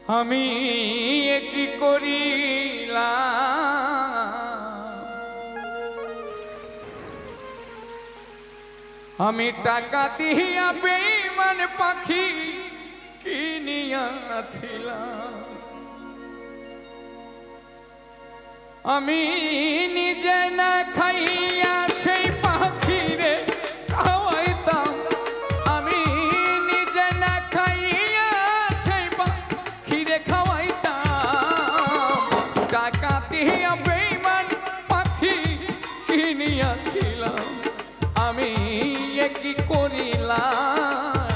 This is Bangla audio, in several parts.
আমি কি করিলাম, আমি টাকা দিয়া বেঈমান পাখি কিনিয়াছিলাম। আমি নিজে না খাইয়া সেই পাখিরে খাওয়াইতাম, আমি নিজে না খাইয়া সেই পাখিরে খাওয়াইতাম। টাকা দিয়া বেঈমান পাখি কিনিয়াছিলাম, আমি কি করিলাম,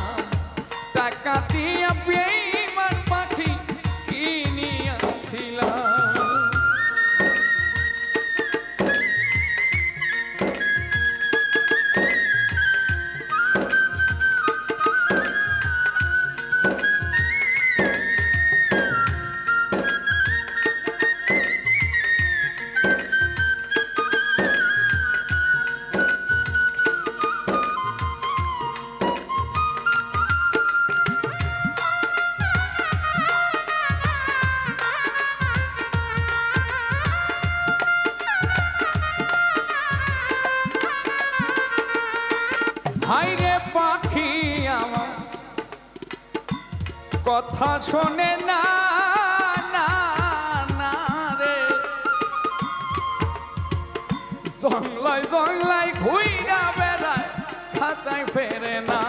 টাকা দিয়া বেঈমান পাখি কিনিয়াছিলাম। হায়রে পাখি আমার কথা শোনে না, না না রে, জংলায় জংলায় ঘুইরা বেড়ায়, খাঁচায় ফেরে না।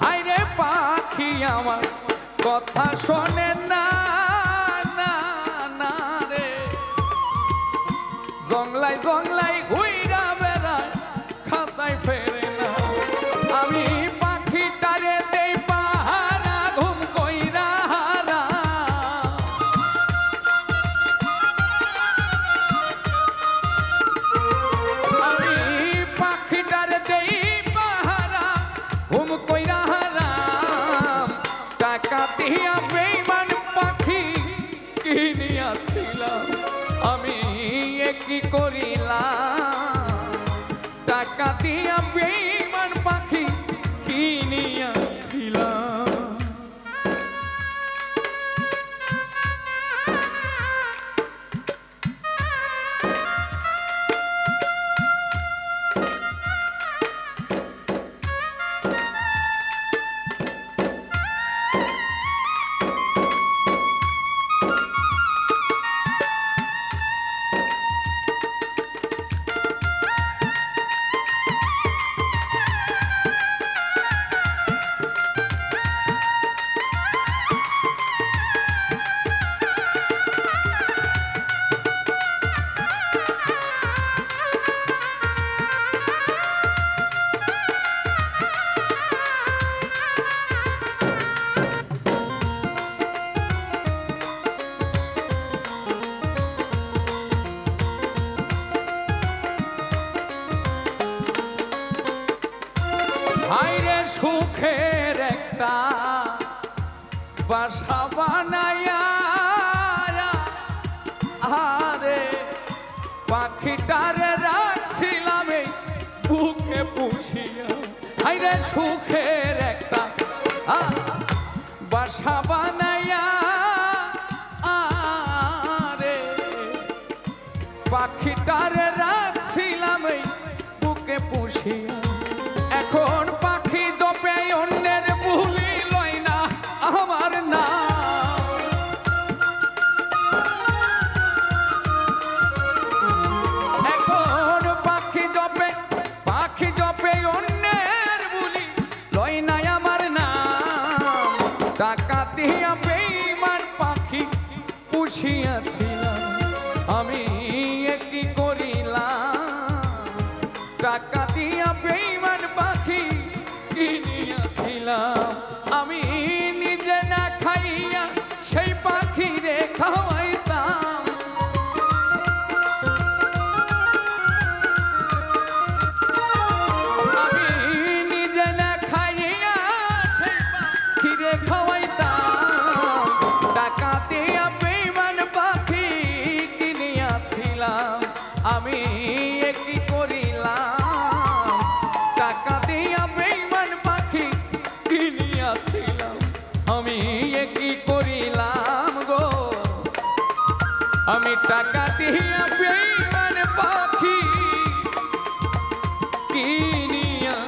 হায়রে পাখি আমার কথা শোনে না, না না রে, জংলায় জংলায় ঘুইরা বেড়ায়, খাঁচায় ফেরে না। আমি পাখিটারে দেই পাহারা, ঘুম কইরা হারা, আমি পাখিটারে দেই পাহারা, ঘুম কইরা হারাম। টাকা দিয়া বেঈমান পাখি কিনিয়াছিলাম, আমি কি করিলাম, টাকা দিয়া বেঈমান পাখি কিনিয়াছিলাম। হায়রে সুখের একটা বাসা বানায়া, আরে পাখিটারে রাখছিলাম এই বুকে পুষিয়া। হায়রে সুখের একটা বাসা বানায়া, আরে পাখিটারে রাখছিলাম এই বুকে পুষিয়া। এখন পাখি জপে অন্যের বুলি লয় না আমার নাম, এখন পাখি জপে অন্যের বুলি লয় না আমার নাম। টাকা দিয়া বেঈমান পাখি পুষিয়াছিলাম, আমি কি করিলাম, টাকা দিয়া বেঈমান পাখি কিনিয়াছিলাম। আমি নিজে না খাইয়া সেই পাখিরে খাওয়াইতাম, আমি নিজে না খাইয়া সেই পাখিরে খাওয়াইতাম। টাকা দিয়া বেঈমান পাখি দিয়া বেঈমান পাখি কিনিয়াছিলাম।